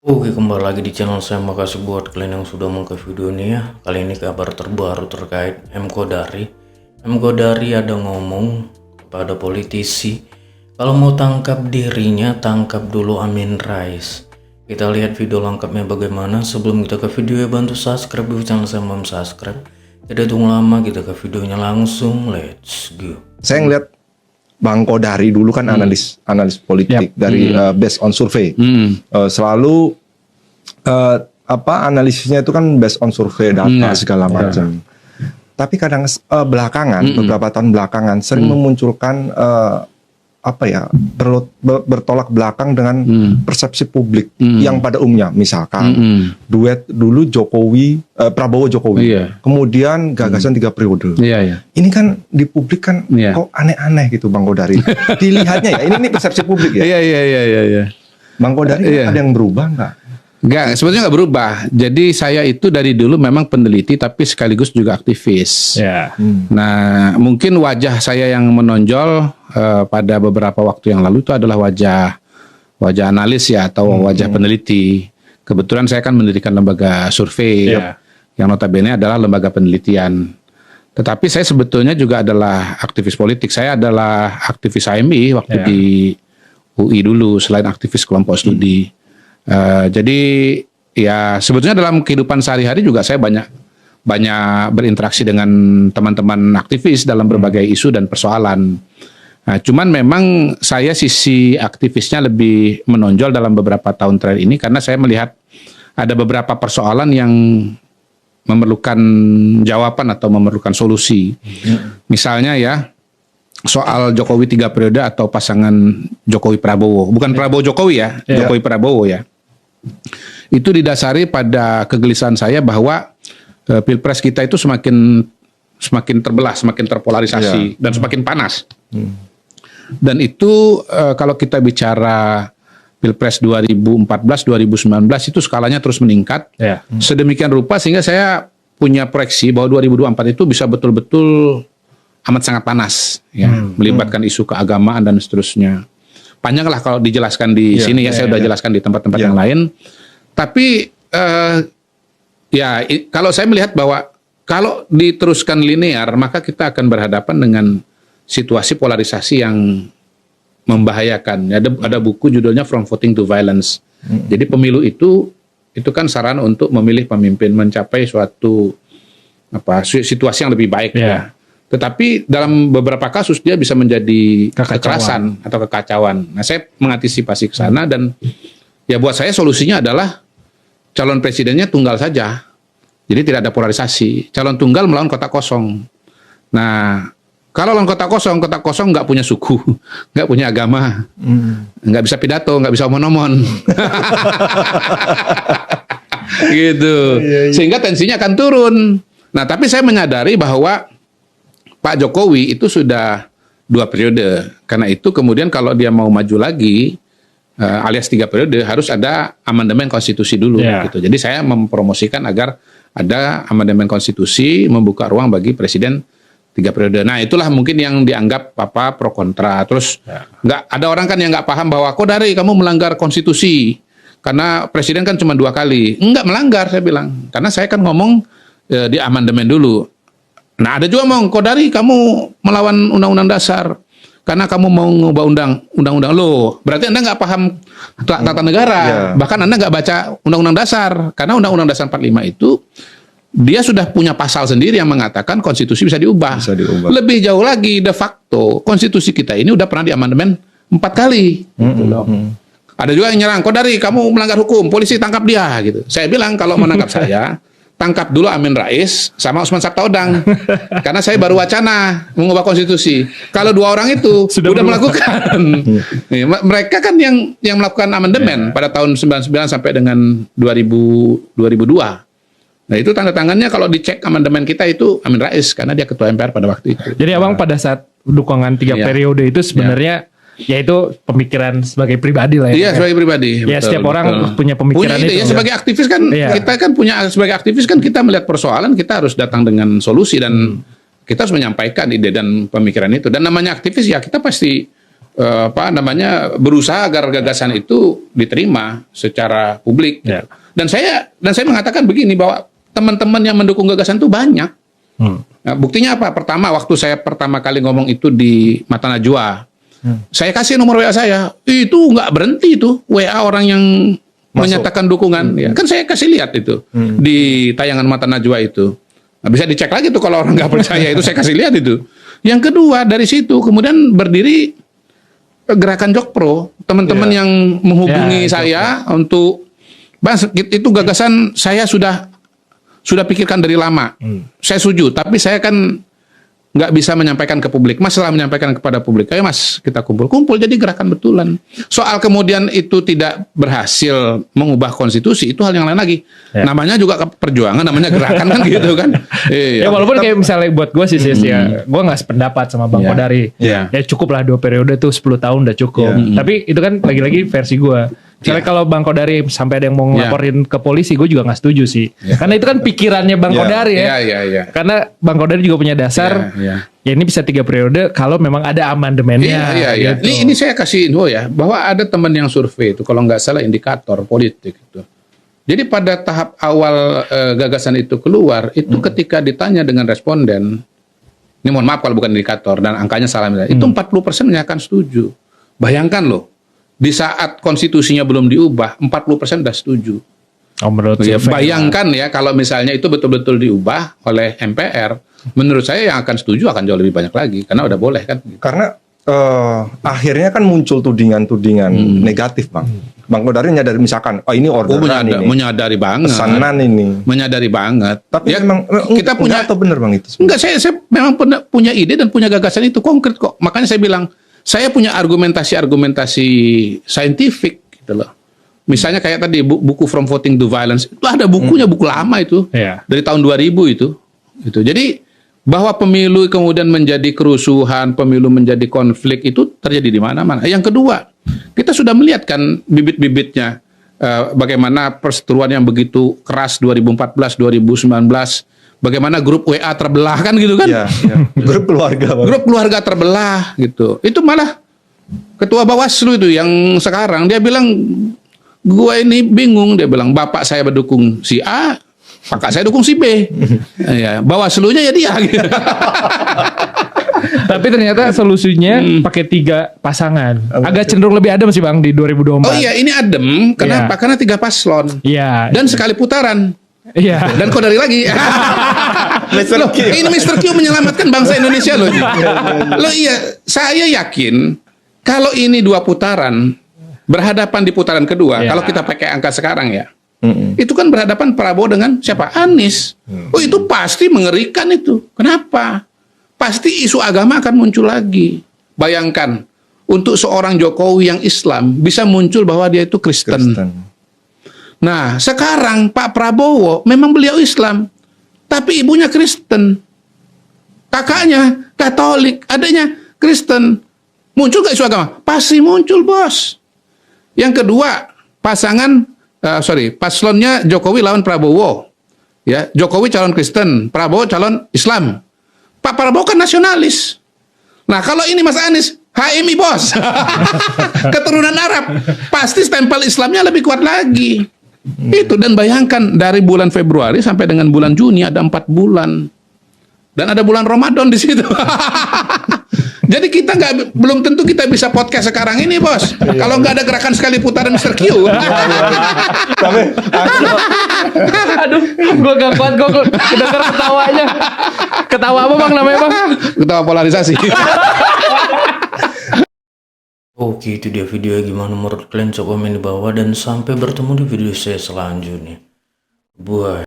Oke, kembali lagi di channel saya. Makasih buat kalian yang sudah nonton video ini ya. Kali ini kabar terbaru terkait M. Kodari. M. Kodari ada ngomong kepada politisi, kalau mau tangkap dirinya, tangkap dulu Amin Rais. Kita lihat video lengkapnya bagaimana. Sebelum kita ke video ya, bantu subscribe dulu channel saya, subscribe. Tidak tunggu lama, kita ke videonya langsung. Let's go. Saya ngeliat Bang Kodari dulu kan analis politik dari based on survey. Selalu analisisnya itu kan based on survey data segala macam. Tapi kadang belakangan beberapa tahun belakangan sering memunculkan bertolak belakang dengan persepsi publik yang pada umumnya, misalkan duet dulu Prabowo Jokowi, kemudian gagasan 3 periode. Ini kan di publik kan kok aneh-aneh gitu Bang Kodari. Dilihatnya ya, ini persepsi publik ya. Bang Kodari ada yang berubah nggak? Enggak, sebetulnya nggak berubah. Jadi saya itu dari dulu memang peneliti tapi sekaligus juga aktivis. Nah, mungkin wajah saya yang menonjol pada beberapa waktu yang lalu itu adalah wajah analis ya, atau wajah peneliti. Kebetulan saya kan mendirikan lembaga survei yang notabene adalah lembaga penelitian. Tetapi saya sebetulnya juga adalah aktivis politik. Saya adalah aktivis HMI waktu di UI dulu, selain aktivis kelompok studi. Jadi ya sebetulnya dalam kehidupan sehari-hari juga saya banyak berinteraksi dengan teman-teman aktivis dalam berbagai isu dan persoalan. Nah, cuman memang saya sisi aktivisnya lebih menonjol dalam beberapa tahun terakhir ini karena saya melihat ada beberapa persoalan yang memerlukan jawaban atau memerlukan solusi. Misalnya ya, soal Jokowi 3 periode atau pasangan Jokowi Prabowo, bukan Prabowo Jokowi ya, Jokowi Prabowo ya. Itu didasari pada kegelisahan saya bahwa pilpres kita itu semakin terbelah, semakin terpolarisasi dan semakin panas. Dan itu kalau kita bicara pilpres 2014, 2019 itu skalanya terus meningkat sedemikian rupa sehingga saya punya proyeksi bahwa 2024 itu bisa betul-betul amat sangat panas, melibatkan isu keagamaan dan seterusnya. Panjang lah kalau dijelaskan di sini ya, saya sudah jelaskan di tempat-tempat yang lain. Tapi kalau saya melihat bahwa kalau diteruskan linear, maka kita akan berhadapan dengan situasi polarisasi yang membahayakan. Ada buku judulnya From Voting to Violence. Jadi pemilu itu kan sarana untuk memilih pemimpin, mencapai suatu situasi yang lebih baik ya. Tetapi dalam beberapa kasus dia bisa menjadi kekerasan atau kekacauan. Nah, saya mengantisipasi ke sana dan ya buat saya solusinya adalah calon presidennya tunggal saja. Jadi tidak ada polarisasi. Calon tunggal melawan kota kosong. Nah, kalau lawan kota kosong nggak punya suku, nggak punya agama, nggak bisa pidato, nggak bisa omon-omon. Gitu. Sehingga tensinya akan turun. Nah, tapi saya menyadari bahwa Pak Jokowi itu sudah 2 periode. Karena itu kemudian kalau dia mau maju lagi, alias 3 periode, harus ada amandemen konstitusi dulu. Gitu. Jadi saya mempromosikan agar ada amandemen konstitusi, membuka ruang bagi presiden 3 periode. Nah, itulah mungkin yang dianggap pro kontra. Terus nggak ada orang kan yang nggak paham bahwa Kodari kamu melanggar konstitusi karena presiden kan cuma 2 kali. Enggak melanggar, saya bilang. Karena saya kan ngomong di amandemen dulu. Nah, ada juga ngomong, Kodari kamu melawan undang-undang dasar karena kamu mau ngubah undang-undang lo. Berarti Anda nggak paham tata negara. Bahkan Anda nggak baca undang-undang dasar. Karena undang-undang dasar 45 itu dia sudah punya pasal sendiri yang mengatakan konstitusi bisa diubah. Lebih jauh lagi, de facto konstitusi kita ini udah pernah diamandemen 4 kali. Gitu loh. Ada juga yang nyerang, Kodari kamu melanggar hukum, polisi tangkap dia gitu. Saya bilang kalau menangkap saya, tangkap dulu Amin Rais sama Usman Sabtaodang. Karena saya baru wacana mengubah konstitusi. Kalau 2 orang itu sudah melakukan. Mereka kan yang melakukan amandemen pada tahun 99 sampai dengan 2002. Nah, itu tanda tangannya kalau dicek amandemen kita itu Amin Rais karena dia ketua MPR pada waktu itu. Jadi Abang pada saat dukungan 3 periode itu sebenarnya ya itu pemikiran sebagai pribadi lah ya. Iya, sebagai pribadi. Ya, setiap orang punya pemikiran itu. Ya, sebagai aktivis kan kita kan sebagai aktivis kan kita melihat persoalan, kita harus datang dengan solusi dan kita harus menyampaikan ide dan pemikiran itu. Dan namanya aktivis ya kita pasti berusaha agar gagasan itu diterima secara publik. Ya. Dan saya mengatakan begini, bahwa teman-teman yang mendukung gagasan itu banyak. Nah, buktinya apa? Pertama, waktu saya pertama kali ngomong itu di Mata Najwa, saya kasih nomor WA saya, itu nggak berhenti itu WA orang yang menyatakan dukungan. Ya, kan saya kasih lihat itu di tayangan Mata Najwa itu. Nah, bisa dicek lagi tuh kalau orang nggak percaya, itu saya kasih lihat itu. Yang kedua, dari situ kemudian berdiri gerakan Jokpro, teman-teman yang menghubungi saya untuk, Bang, itu gagasan saya sudah pikirkan dari lama. Saya setuju, tapi saya kan nggak bisa menyampaikan ke publik. Mas setelah menyampaikan kepada publik, ayo Mas kita kumpul-kumpul jadi gerakan betulan. Soal kemudian itu tidak berhasil mengubah konstitusi, itu hal yang lain lagi. Ya. Namanya juga perjuangan, namanya gerakan kan gitu kan. Ya walaupun kayak misalnya buat gue sih ya, gue nggak sependapat sama Bang Kodari. Ya cukup lah 2 periode tuh 10 tahun udah cukup. Tapi itu kan lagi-lagi versi gue. Misalnya kalau Bang Kodari sampai ada yang mau ngelaporin ke polisi, gue juga nggak setuju sih. Karena itu kan pikirannya Bang Kodari ya. Karena Bang Kodari juga punya dasar. Ya ini bisa 3 periode kalau memang ada amandemennya. Gitu. Ini saya kasih info ya, bahwa ada teman yang survei itu, kalau nggak salah indikator politik itu. Jadi pada tahap awal gagasan itu keluar, itu ketika ditanya dengan responden, ini mohon maaf kalau bukan indikator dan angkanya salah, itu 40% menyatakan setuju. Bayangkan loh. Di saat konstitusinya belum diubah, 40% sudah setuju. Bayangkan ya, kalau misalnya itu betul-betul diubah oleh MPR, menurut saya yang akan setuju akan jauh lebih banyak lagi, karena udah boleh kan. Karena akhirnya kan muncul tudingan-tudingan negatif, Bang. Bang Kodari nyadari misalkan, ini orderan ini. Menyadari banget. Pesanan ini. Menyadari banget. Tapi ya, memang kita punya, atau benar Bang itu? Enggak, saya memang punya ide dan punya gagasan itu konkret kok. Makanya saya bilang, saya punya argumentasi saintifik gitu loh. Misalnya kayak tadi buku From Voting to Violence, itu ada bukunya, buku lama itu. Dari tahun 2000 itu. Jadi bahwa pemilu kemudian menjadi kerusuhan, pemilu menjadi konflik, itu terjadi di mana-mana. Yang kedua, kita sudah melihat kan bibit-bibitnya, bagaimana perseteruan yang begitu keras 2014, 2019, bagaimana grup WA terbelah kan gitu kan? Grup keluarga. Grup keluarga terbelah gitu. Itu malah ketua Bawaslu itu yang sekarang, dia bilang, gua ini bingung, dia bilang, bapak saya mendukung si A, kakak saya dukung si B. Ya, Bawaslunya ya dia gitu. Tapi ternyata solusinya pakai 3 pasangan. Agak cenderung lebih adem sih Bang di 2024. Oh iya, ini adem. Kenapa? Karena 3 paslon. Dan sekali putaran. Dan Kodari lagi. Ini Mr. Q menyelamatkan bangsa Indonesia loh. Saya yakin kalau ini 2 putaran berhadapan di putaran kedua, kalau kita pakai angka sekarang ya, itu kan berhadapan Prabowo dengan siapa? Anies. Oh itu pasti mengerikan itu. Kenapa? Pasti isu agama akan muncul lagi. Bayangkan untuk seorang Jokowi yang Islam bisa muncul bahwa dia itu Kristen. Nah, sekarang Pak Prabowo memang beliau Islam, tapi ibunya Kristen. Kakaknya Katolik, adanya Kristen. Muncul gak isu agama? Pasti muncul, Bos. Yang kedua, paslonnya Jokowi lawan Prabowo. Ya, Jokowi calon Kristen, Prabowo calon Islam. Pak Prabowo kan nasionalis. Nah, kalau ini Mas Anies, HMI Bos. Keturunan Arab, pasti stempel Islamnya lebih kuat lagi. Itu, dan bayangkan dari bulan Februari sampai dengan bulan Juni ada 4 bulan. Dan ada bulan Ramadan di situ. Jadi kita belum tentu kita bisa podcast sekarang ini, Bos. Kalau nggak ada gerakan sekali putaran Mr. Q. Aduh, gue gak kuat, gue kedenger ketawanya. Ketawa apa Bang namanya Bang? Ketawa polarisasi. Oke, itu dia video. Gimana menurut kalian? Coba komen di bawah dan sampai bertemu di video saya selanjutnya. Bye.